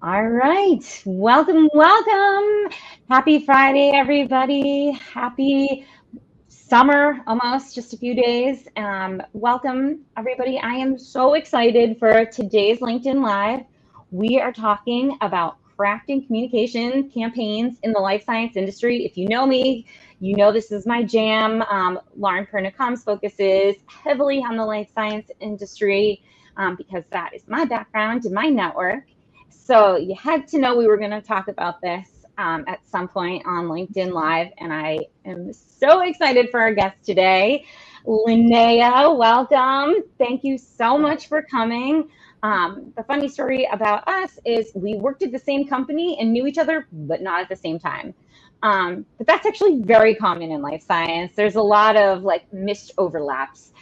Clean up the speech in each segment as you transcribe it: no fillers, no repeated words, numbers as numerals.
All right. Welcome, welcome. Happy Friday, everybody. Happy summer, almost just a few days. Welcome, everybody. I am so excited for today's LinkedIn Live. We are talking about crafting communication campaigns in the life science industry. If you know me, you know this is my jam. Lauren Pernicom's focuses heavily on the life science industry because that is my background and my network. So you had to know we were going to talk about this at some point on LinkedIn Live, and I am so excited for our guest today. Lynnea, welcome. Thank you so much for coming. The funny story about us is we worked at the same company and knew each other, but not at the same time. But that's actually very common in life science. There's a lot of like missed overlaps.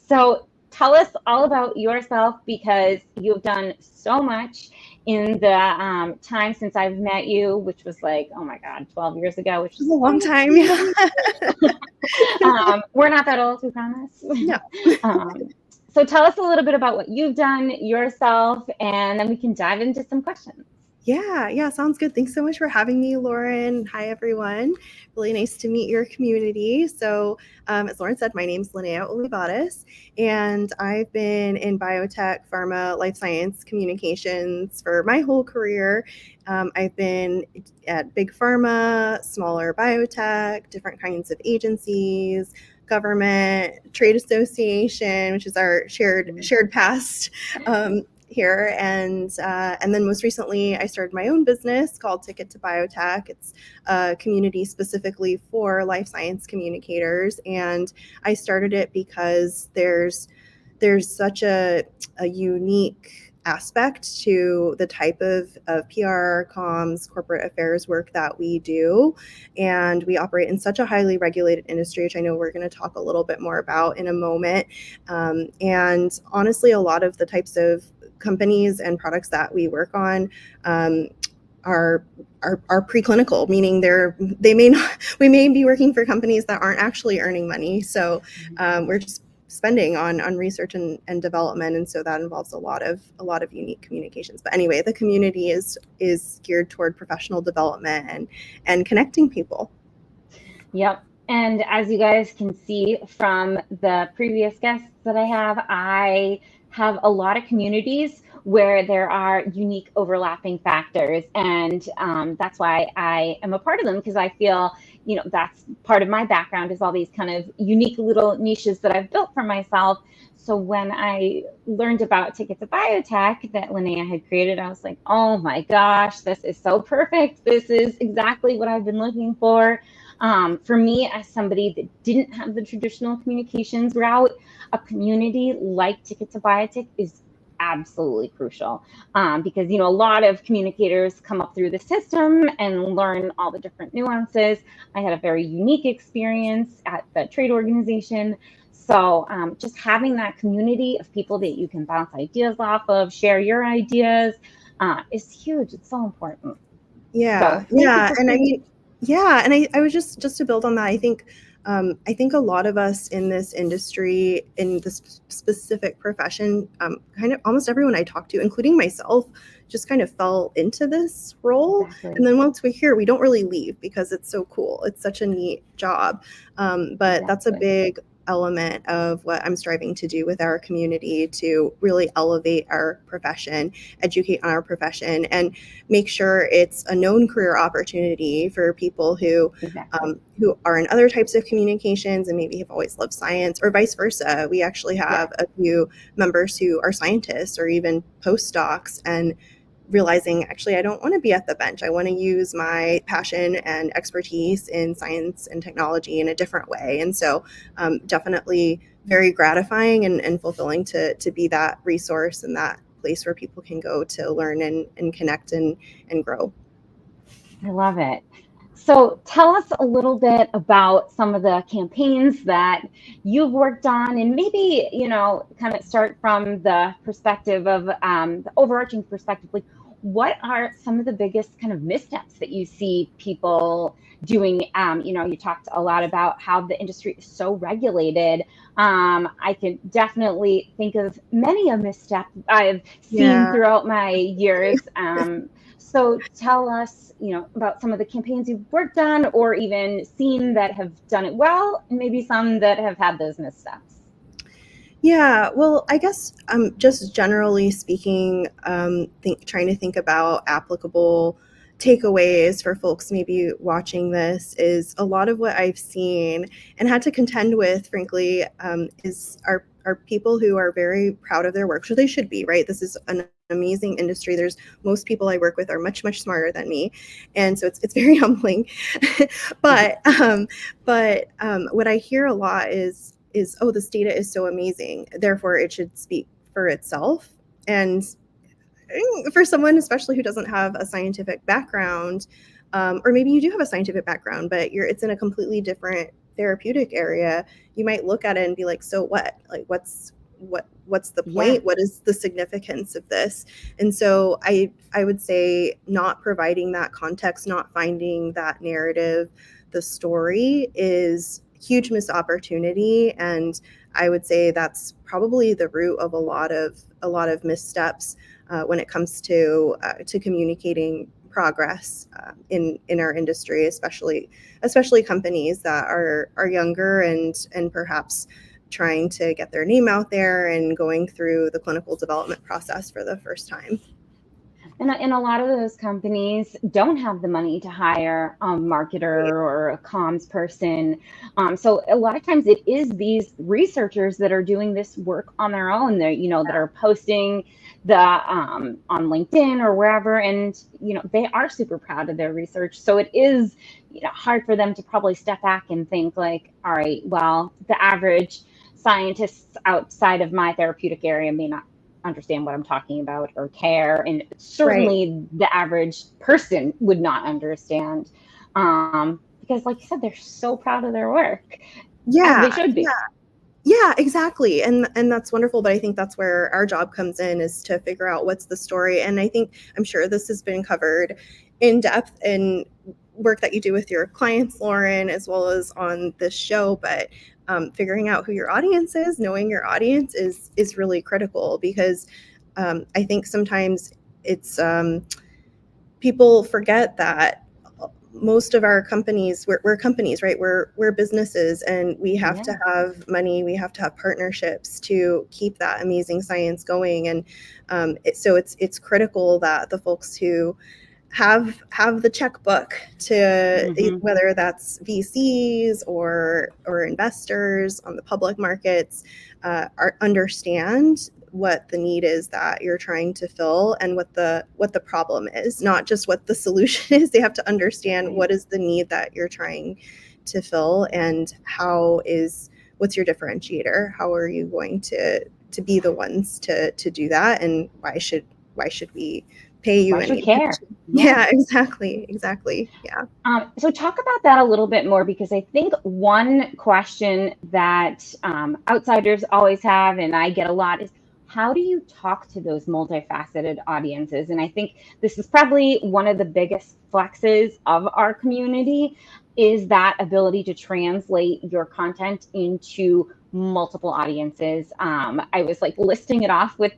So tell us all about yourself because you've done so much in the time since I've met you, which was like, oh my God, 12 years ago, which is a long time. Yeah. we're not that old, we promise. No. So tell us a little bit about what you've done yourself, and then we can dive into some questions. Yeah, sounds good. Thanks so much for having me, Lauren. Hi, everyone. Really nice to meet your community. So, as Lauren said, my name's Lynnea Olivarez, and I've been in biotech, pharma, life science communications for my whole career. I've been at big pharma, smaller biotech, different kinds of agencies, government, trade association, which is our shared past. Here and then most recently I started my own business called Ticket to Biotech. It's a community specifically for life science communicators, and I started it because there's such a unique aspect to the type of PR, comms, corporate affairs work that we do. And we operate in such a highly regulated industry, which I know we're going to talk a little bit more about in a moment. And honestly, a lot of the types of companies and products that we work on are preclinical, meaning we may be working for companies that aren't actually earning money. So we're just spending on research and development, and so that involves a lot of unique communications. But anyway, the community is geared toward professional development and connecting people. Yep. And as you guys can see from the previous guests that I have a lot of communities where there are unique overlapping factors. And that's why I am a part of them, because I feel, that's part of my background is all these kind of unique little niches that I've built for myself. So when I learned about Ticket to Biotech that Lynnea had created, I was like, oh my gosh, this is so perfect. This is exactly what I've been looking for. For me, as somebody that didn't have the traditional communications route, a community like Ticket to Biotech is absolutely crucial because, a lot of communicators come up through the system and learn all the different nuances. I had a very unique experience at the trade organization. So just having that community of people that you can bounce ideas off of, share your ideas is huge. It's so important. Yeah, So yeah, and I mean, yeah, and I was just to build on that. I think a lot of us in this industry, in this specific profession, kind of almost everyone I talk to, including myself, just kind of fell into this role. Exactly. And then once we're here, we don't really leave because it's so cool. It's such a neat job. But that's a big element of what I'm striving to do with our community, to really elevate our profession, educate on our profession, and make sure it's a known career opportunity for people who are in other types of communications and maybe have always loved science, or vice versa. We actually have a few members who are scientists or even postdocs, and realizing, actually, I don't want to be at the bench. I want to use my passion and expertise in science and technology in a different way. And so definitely very gratifying and fulfilling to be that resource and that place where people can go to learn and connect and grow. I love it. So tell us a little bit about some of the campaigns that you've worked on, and maybe, kind of start from the perspective of the overarching perspective, like what are some of the biggest kind of missteps that you see people doing? You talked a lot about how the industry is so regulated. I can definitely think of many a misstep I've seen Yeah. throughout my years. So tell us, about some of the campaigns you've worked on or even seen that have done it well, and maybe some that have had those missteps. Yeah, well, I guess just generally speaking, trying to think about applicable takeaways for folks maybe watching this is a lot of what I've seen and had to contend with, frankly, is are people who are very proud of their work. So they should be, right? This is an amazing industry. There's most people I work with are much, much smarter than me. And so it's very humbling. but what I hear a lot is, oh, this data is so amazing, therefore it should speak for itself. And for someone especially who doesn't have a scientific background, or maybe you do have a scientific background but it's in a completely different therapeutic area, you might look at it and be like, so what, like what's the Yeah. point, what is the significance of this? And so I would say not providing that context, not finding that narrative, the story, is huge missed opportunity. And I would say that's probably the root of a lot of missteps when it comes to communicating progress in our industry, especially companies that are younger and perhaps trying to get their name out there and going through the clinical development process for the first time. And a lot of those companies don't have the money to hire a marketer or a comms person. So a lot of times it is these researchers that are doing this work on their own. That are posting on LinkedIn or wherever, and they are super proud of their research. So it is hard for them to probably step back and think like, all right, well, the average scientists outside of my therapeutic area may not understand what I'm talking about or care, and Right. certainly the average person would not understand, because like you said, they're so proud of their work, as they Yeah. should be. Yeah, exactly. And that's wonderful, but I think that's where our job comes in, is to figure out what's the story. And I'm sure this has been covered in depth in work that you do with your clients, Lauren, as well as on this show, but figuring out who your audience is, knowing your audience is really critical, because I think sometimes it's people forget that most of our companies, we're companies, right? We're businesses, and we have to have money, we have to have partnerships to keep that amazing science going. And so it's critical that the folks who have the checkbook to, whether that's VCs or investors on the public markets, understand what the need is that you're trying to fill, and what the problem is, not just what the solution is. They have to understand what is the need that you're trying to fill, and what's your differentiator? How are you going to be the ones to do that? And why should we pay you Why should any care? attention? Yeah, exactly. Yeah. So talk about that a little bit more, because I think one question that outsiders always have, and I get a lot, is how do you talk to those multifaceted audiences? And I think this is probably one of the biggest flexes of our community, is that ability to translate your content into multiple audiences. I was like listing it off with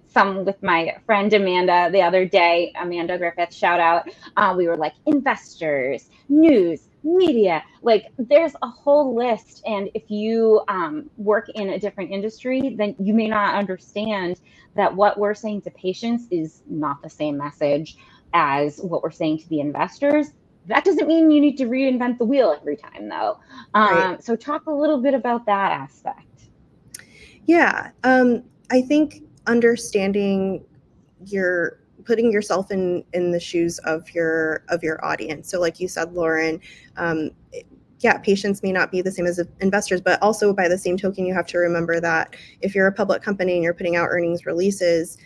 my friend Amanda the other day, Amanda Griffith, shout out. We were like investors, news, media, like there's a whole list. And if you work in a different industry, then you may not understand that what we're saying to patients is not the same message as what we're saying to the investors. That doesn't mean you need to reinvent the wheel every time, though. Right. So talk a little bit about that aspect. Yeah. I think understanding putting yourself in the shoes of your audience. So like you said, Lauren, yeah, patients may not be the same as investors, but also by the same token, you have to remember that if you're a public company and you're putting out earnings releases,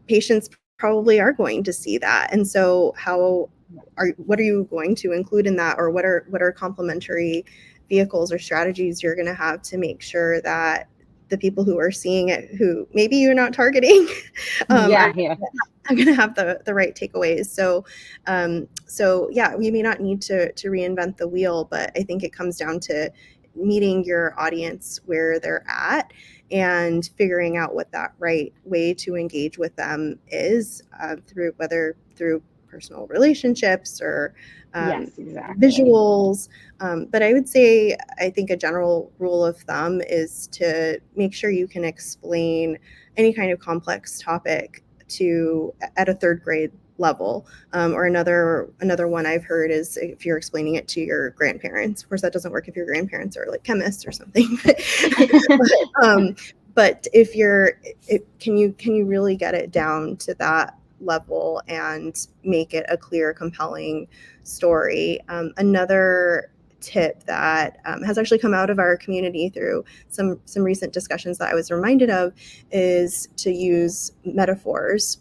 patients probably are going to see that. And so what are you going to include in that? Or what are complementary vehicles or strategies you're going to have to make sure that the people who are seeing it, who maybe you're not targeting, Yeah, are going to have the right takeaways. So yeah, we may not need to reinvent the wheel, but I think it comes down to meeting your audience where they're at and figuring out what that right way to engage with them is, whether through personal relationships or yes, exactly. visuals. But I would say, I think a general rule of thumb is to make sure you can explain any kind of complex topic at a third grade level. Or another one I've heard is if you're explaining it to your grandparents. Of course, that doesn't work if your grandparents are like chemists or something. But can you really get it down to that level and make it a clear, compelling story? Another tip that has actually come out of our community through some recent discussions that I was reminded of is to use metaphors.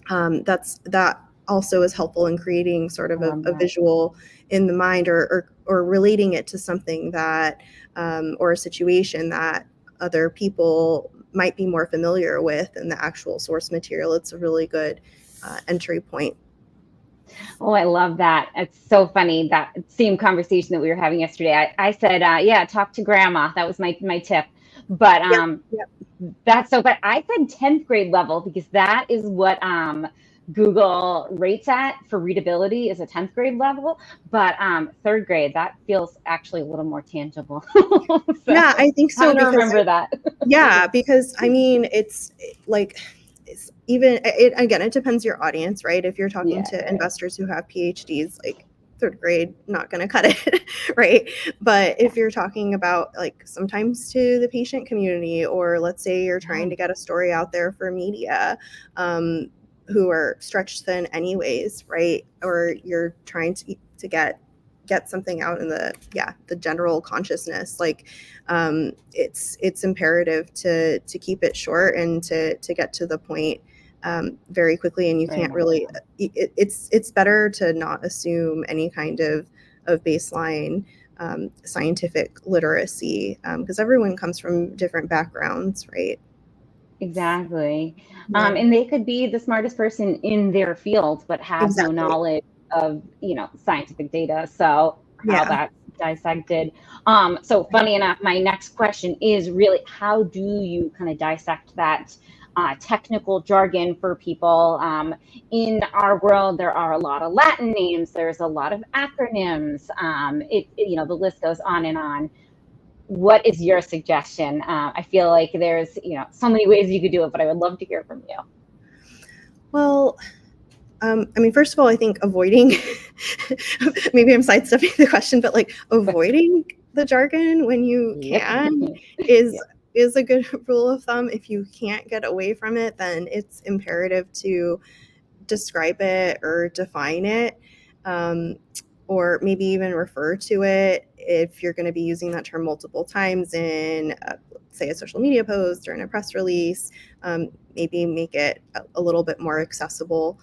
That also is helpful in creating sort of a visual in the mind, or relating it to something that or a situation that other people might be more familiar with in the actual source material. It's a really good entry point. Oh, I love that. It's so funny, that same conversation that we were having yesterday. I said, yeah, talk to grandma. That was my tip. But Yep. but I said 10th grade level because that is what Google rates at for readability, is a 10th grade level. But third grade, that feels actually a little more tangible. So, Yeah, I think so. I'm gonna remember that. Yeah, because I mean, it's like, again, it depends your audience, right? If you're talking to investors who have PhDs, like third grade, not going to cut it, right? But if you're talking about like sometimes to the patient community, or let's say you're trying to get a story out there for media, who are stretched thin anyways, right? Or you're trying to get something out in the general consciousness, like it's imperative to keep it short and to get to the point very quickly. And you can't really it's better to not assume any kind of baseline scientific literacy, because everyone comes from different backgrounds, right? Exactly. Yeah. And they could be the smartest person in their field, but have no Exactly. knowledge of, scientific data. So how Yeah. that's dissected. So funny enough, my next question is really, how do you kind of dissect that technical jargon for people? In our world, there are a lot of Latin names. There's a lot of acronyms. The list goes on and on. What is your suggestion? I feel like there's, so many ways you could do it, but I would love to hear from you. Well, I mean, first of all, I think avoiding, maybe I'm sidestepping the question, but like avoiding the jargon when you can is a good rule of thumb. If you can't get away from it, then it's imperative to describe it or define it, or maybe even refer to it if you're going to be using that term multiple times in, say, a social media post or in a press release. Maybe make it a little bit more accessible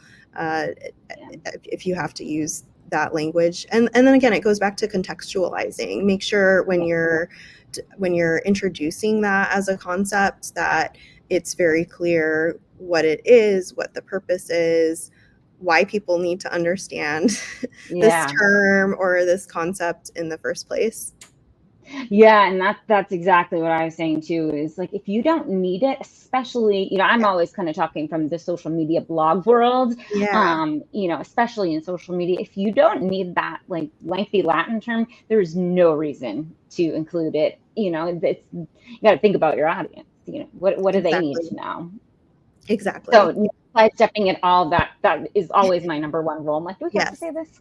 if you have to use that language. And then again, it goes back to contextualizing. Make sure when you're introducing that as a concept, that it's very clear what it is, what the purpose is, why people need to understand this term or this concept in the first place. Yeah, and that's exactly what I was saying too, is like, if you don't need it, especially, I'm always kind of talking from the social media blog world, especially in social media, if you don't need that like lengthy Latin term, there's no reason to include it. You got to think about your audience. What do they need to know? Exactly. So sidestepping it all, that is always my number one rule. I'm like, do we have to say this?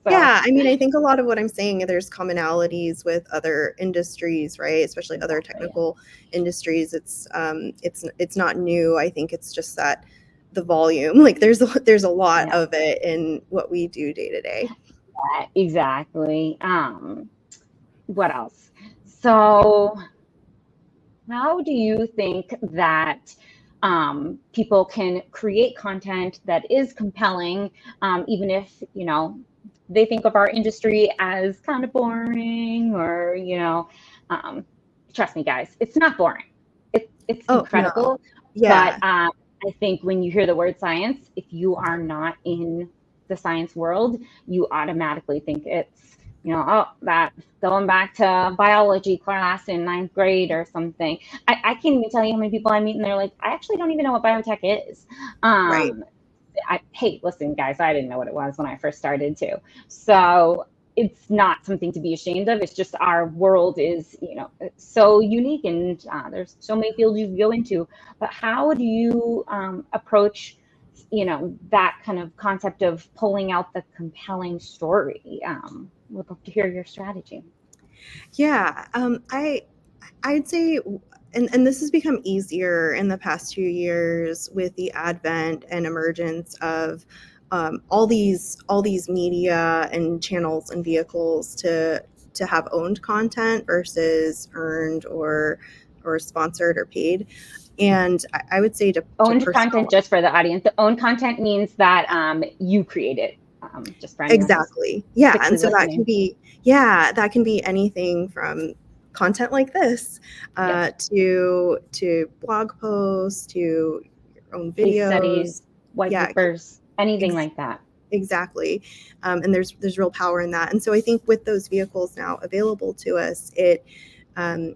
Yeah, I mean, I think a lot of what I'm saying, there's commonalities with other industries, right? Especially other technical industries. It's not new. I think it's just that the volume, like there's a lot of it in what we do day to day. Yeah, exactly. What else? So how do you think that people can create content that is compelling, even if, they think of our industry as kind of boring, or, trust me, guys, it's not boring. It's Oh, no. incredible. Yeah. But I think when you hear the word science, if you are not in the science world, you automatically think it's, oh, that going back to biology class in ninth grade or something. I can't even tell you how many people I meet and they're like, I actually don't even know what biotech is. Right. Hey, listen, guys, I didn't know what it was when I first started too. So it's not something to be ashamed of. It's just our world is, so unique, and there's so many fields you can go into. But how do you approach, that kind of concept of pulling out the compelling story? Would love to hear your strategy. Yeah. I'd say, and this has become easier in the past few years with the advent and emergence of all these media and channels and vehicles to have owned content versus earned or sponsored or paid. And I would say to Owned content, just for the audience, the owned content means that you create it, just for anyone who's exactly. Yeah. And so listening. that can be anything from content like this Yep. to blog posts, to your own Case studies, videos. white Yeah, papers, anything ex- like that. exactly. And there's real power in that. And so I think with those vehicles now available to us, um,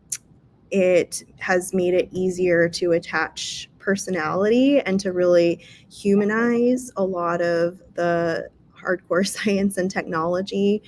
it has made it easier to attach personality and to really humanize a lot of the hardcore science and technology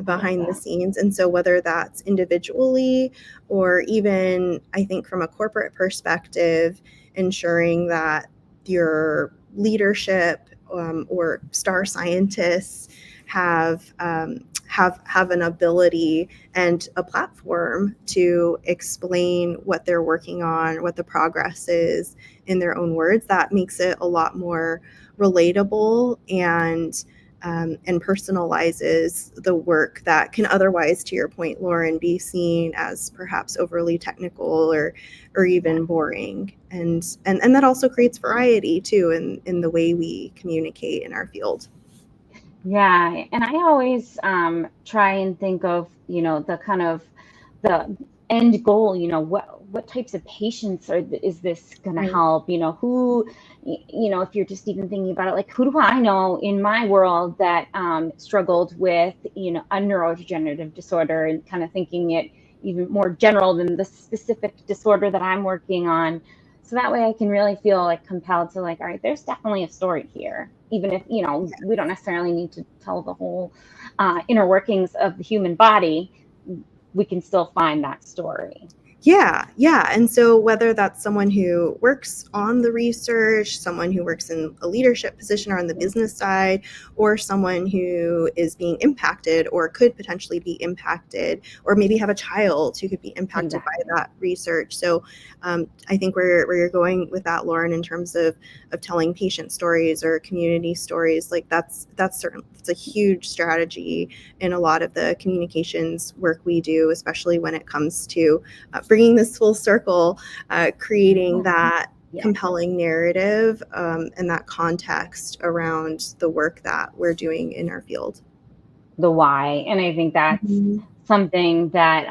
behind the scenes. And so whether that's individually or even, I think, from a corporate perspective, ensuring that your leadership or star scientists have an ability and a platform to explain what they're working on, what the progress is in their own words, that makes it a lot more relatable and personalizes the work that can otherwise, to your point, Lauren, be seen as perhaps overly technical or even boring. And that also creates variety too in the way we communicate in our field. Yeah, and I always try and think of, the kind of the end goal, what types of patients is this going to Right. help? Who, if you're just even thinking about it, like, who do I know in my world that struggled with, a neurodegenerative disorder, and kind of thinking it even more general than the specific disorder that I'm working on. So that way I can really feel like compelled to, like, all right, there's definitely a story here, even if, we don't necessarily need to tell the whole inner workings of the human body. We can still find that story. Yeah. And so whether that's someone who works on the research, someone who works in a leadership position or on the business side, or someone who is being impacted or could potentially be impacted, or maybe have a child who could be impacted by that research. So I think where you're going with that, Lauren, in terms of telling patient stories or community stories, like that's a huge strategy in a lot of the communications work we do, especially when it comes to bringing this full circle, creating that compelling narrative and that context around the work that we're doing in our field. The why. And I think that's something that,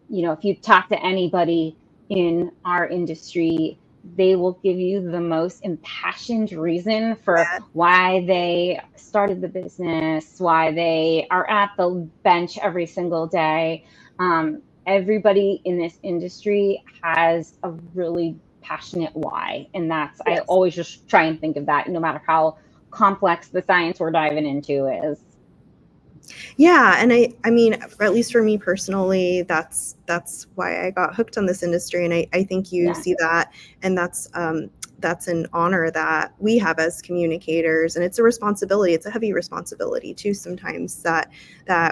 if you talk to anybody in our industry, they will give you the most impassioned reason for why they started the business, why they are at the bench every single day. Everybody in this industry has a really passionate why. And that's, I always just try and think of that, no matter how complex the science we're diving into is. Yeah, and I mean, at least for me personally, that's why I got hooked on this industry, and I think you see that, and that's an honor that we have as communicators, and it's a responsibility. It's a heavy responsibility too sometimes that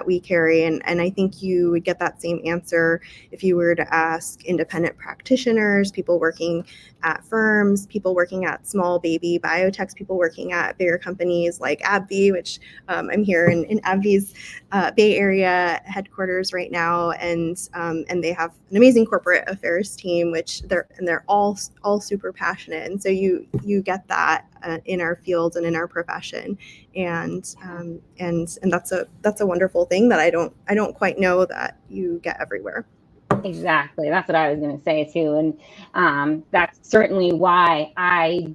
we carry, and I think you would get that same answer if you were to ask independent practitioners, people working at firms, people working at small baby biotechs, people working at bigger companies like AbbVie, which I'm here in AbbVie's Bay Area headquarters right now, and they have an amazing corporate affairs team, which they're all super passionate, and so you get that in our field and in our profession, and that's a wonderful thing that I don't quite know that you get everywhere. Exactly. That's what I was going to say too. And that's certainly why I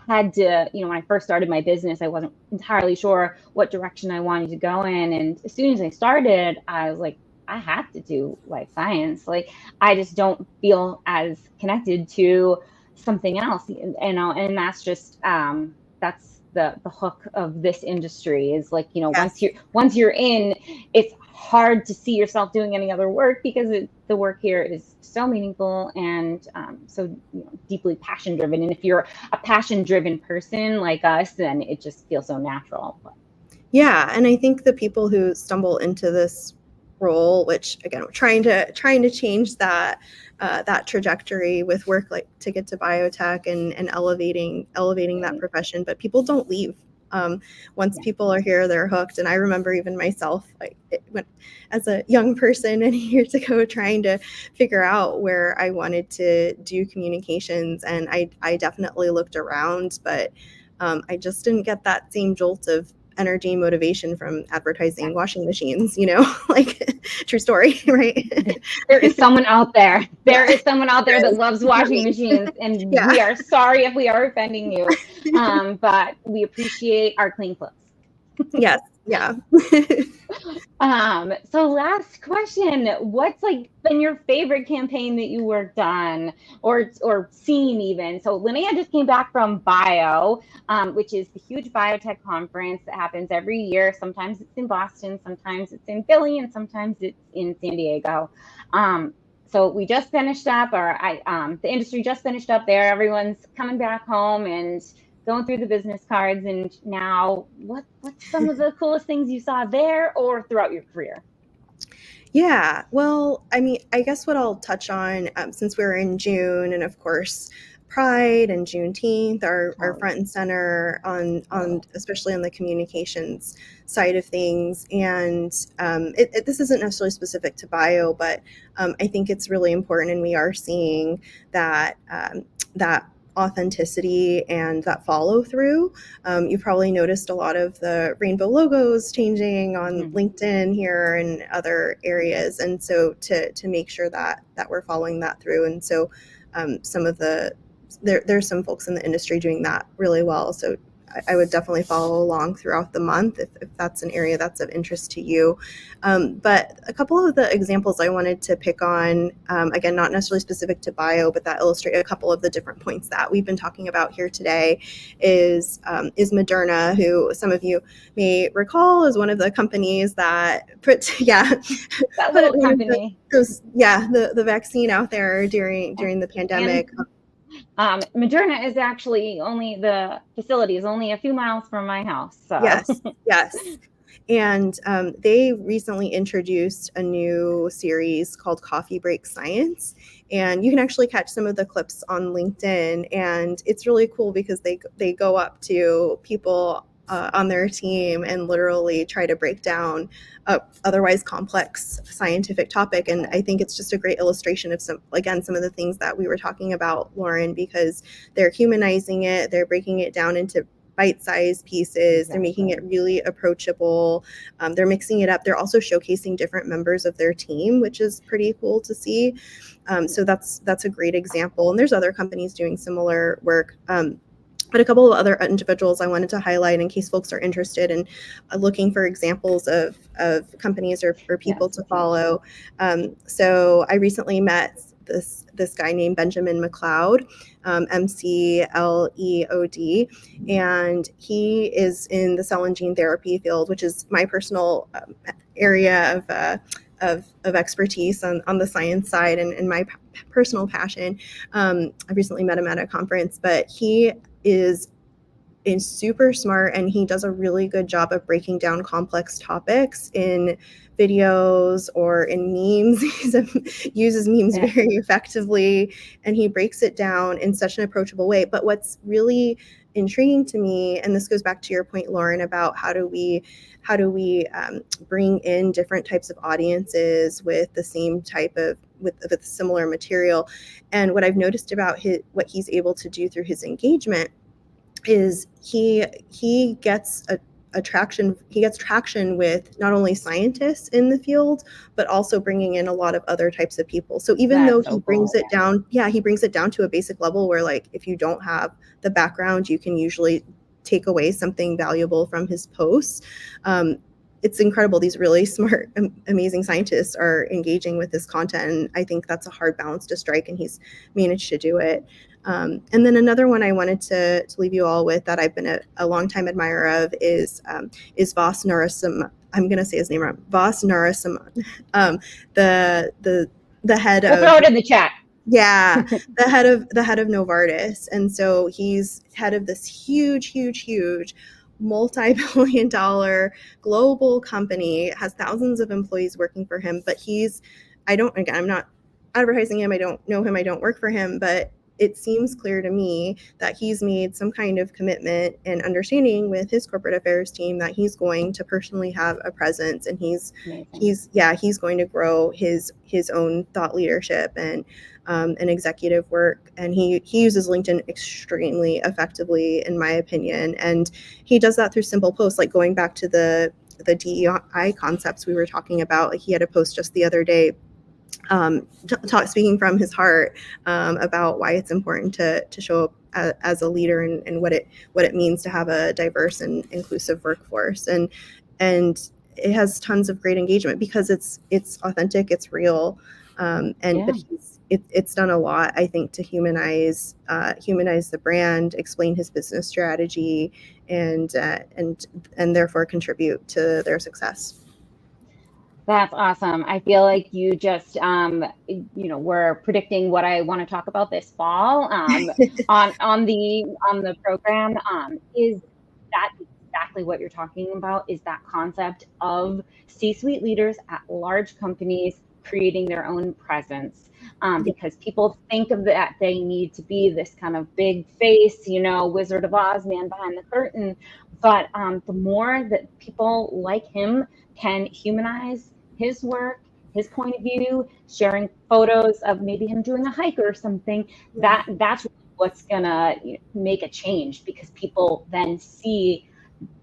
had to, when I first started my business, I wasn't entirely sure what direction I wanted to go in. And as soon as I started, I was like, I have to do life science. Like, I just don't feel as connected to something else. And that's just, that's the hook of this industry is like, Yes. once you're in, it's hard to see yourself doing any other work because the work here is so meaningful and so deeply passion driven. And if you're a passion driven person like us, then it just feels so natural. Yeah, and I think the people who stumble into this role, which again, we're trying to change that that trajectory with work, like to get to biotech and elevating that profession, but people don't leave. Once people are here, they're hooked. And I remember even myself, as a young person many years ago, trying to figure out where I wanted to do communications, and I definitely looked around, but I just didn't get that same jolt of energy motivation from advertising washing machines, like true story, right? There is someone out there. There Yeah. is someone out there that loves washing machines, and Yeah. we are sorry if we are offending you, but we appreciate our clean clothes. Yes. Yeah. So last question, what's like been your favorite campaign that you worked on or seen even? So Lynnea just came back from which is the huge biotech conference that happens every year. Sometimes it's in Boston, sometimes it's in Philly, and sometimes it's in San Diego. So we just finished up, the industry just finished up there. Everyone's coming back home and going through the business cards. And now, what's some of the coolest things you saw there or throughout your career? Yeah, well, I mean, I guess what I'll touch on, since we're in June, and of course, Pride and Juneteenth are front and center on especially on the communications side of things. And this isn't necessarily specific to bio, but I think it's really important, and we are seeing that that authenticity and that follow through. You've probably noticed a lot of the rainbow logos changing on LinkedIn here and other areas, and so to make sure that we're following that through. And so some of there's some folks in the industry doing that really well. So I would definitely follow along throughout the month if that's an area that's of interest to you. But a couple of the examples I wanted to pick on, again, not necessarily specific to bio, but that illustrate a couple of the different points that we've been talking about here today, is Moderna, who some of you may recall is one of the companies that put that little company. The vaccine out there during the pandemic. Moderna is actually the facility is only a few miles from my house. So. Yes. And they recently introduced a new series called Coffee Break Science. And you can actually catch some of the clips on LinkedIn. And it's really cool because they go up to people on their team and literally try to break down a otherwise complex scientific topic. And I think it's just a great illustration of some of the things that we were talking about, Lauren, because they're humanizing it, they're breaking it down into bite-sized pieces. They're making it really approachable. They're mixing it up. They're also showcasing different members of their team, which is pretty cool to see. So that's a great example. And there's other companies doing similar work. But a couple of other individuals I wanted to highlight in case folks are interested in looking for examples of companies or people to follow. So I recently met this guy named Benjamin McLeod, McLeod, and he is in the cell and gene therapy field, which is my personal area of expertise on the science side and my personal passion. I recently met him at a conference, but he is super smart, and he does a really good job of breaking down complex topics in videos or in memes. He uses memes very effectively, and he breaks it down in such an approachable way. But what's really intriguing to me, and this goes back to your point, Lauren, about how do we bring in different types of audiences with the same type of with similar material. And what I've noticed about what he's able to do through his engagement is he gets a he gets traction with not only scientists in the field, but also bringing in a lot of other types of people. So even though he brings it down, he brings it down to a basic level where, like, if you don't have the background, you can usually take away something valuable from his posts. It's incredible. These really smart, amazing scientists are engaging with this content. And I think that's a hard balance to strike, and he's managed to do it. And then another one I wanted to leave you all with that I've been a longtime admirer of is Vas Narasimhan. I'm going to say his name wrong. Vas Narasimhan, the head of. We'll throw it in the chat. Yeah, the head of Novartis, and so he's head of this huge multi-billion-dollar global company, has thousands of employees working for him. But I'm not advertising him. I don't know him. I don't work for him, but it seems clear to me that he's made some kind of commitment and understanding with his corporate affairs team that he's going to personally have a presence, and he's going to grow his own thought leadership and executive work. And he uses LinkedIn extremely effectively, in my opinion. And he does that through simple posts, like going back to the DEI concepts we were talking about. Like, he had a post just the other day speaking from his heart about why it's important to show up as a leader and what it means to have a diverse and inclusive workforce. And it has tons of great engagement because it's authentic, it's real, but it's done a lot, I think, to humanize the brand, explain his business strategy, and therefore contribute to their success. That's awesome. I feel like you just, were predicting what I want to talk about this fall on the program. Is that exactly what you're talking about? Is that concept of C-suite leaders at large companies creating their own presence? Because people think of that they need to be this kind of big face, Wizard of Oz, man behind the curtain. But the more that people like him can humanize his work, his point of view, sharing photos of maybe him doing a hike or something, that's what's gonna make a change, because people then see,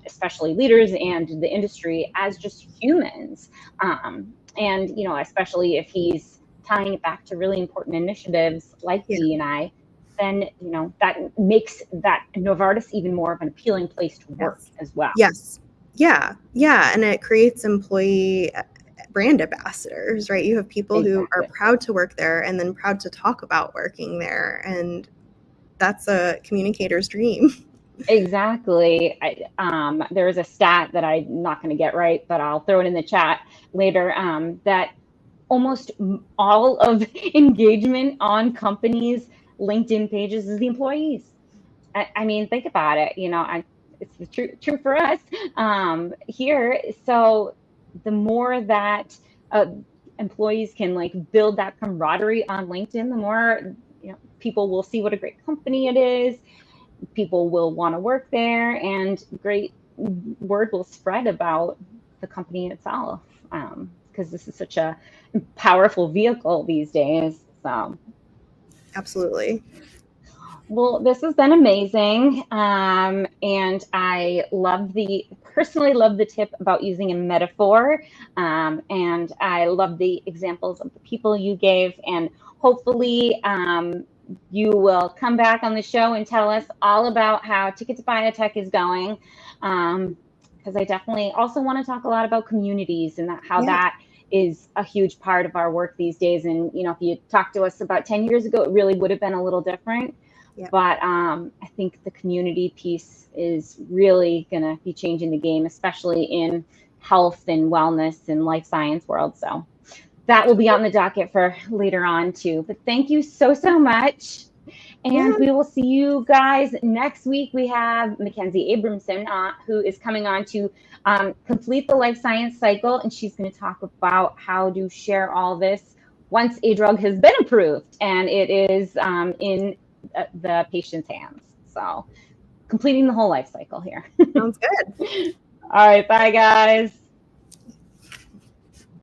especially leaders and the industry, as just humans. And especially if he's tying it back to really important initiatives like D&I, then that makes that Novartis even more of an appealing place to work as well. Yes. Yeah. And it creates employee brand ambassadors, right? You have people who are proud to work there and then proud to talk about working there. And that's a communicator's dream. Exactly. There is a stat that I'm not going to get right, but I'll throw it in the chat later, that almost all of engagement on companies' LinkedIn pages is the employees. I mean, think about it. It's the true for us here. So the more that employees can build that camaraderie on LinkedIn, the more people will see what a great company it is. People will want to work there, and great word will spread about the company itself, because this is such a powerful vehicle these days. So absolutely. Well, this has been amazing. And I personally love the tip about using a metaphor. And I love the examples of the people you gave. And hopefully you will come back on the show and tell us all about how Ticket to Biotech is going. Because I definitely also want to talk a lot about communities and how that is a huge part of our work these days. And, if you talked to us about 10 years ago, it really would have been a little different. Yep. But I think the community piece is really going to be changing the game, especially in health and wellness and life science world. So that will be on the docket for later on too. But thank you so much. And we will see you guys next week. We have Mackenzie Abramson, who is coming on to complete the life science cycle. And she's going to talk about how to share all this once a drug has been approved and it is in the patient's hands. So completing the whole life cycle here. Sounds good. All right. Bye, guys.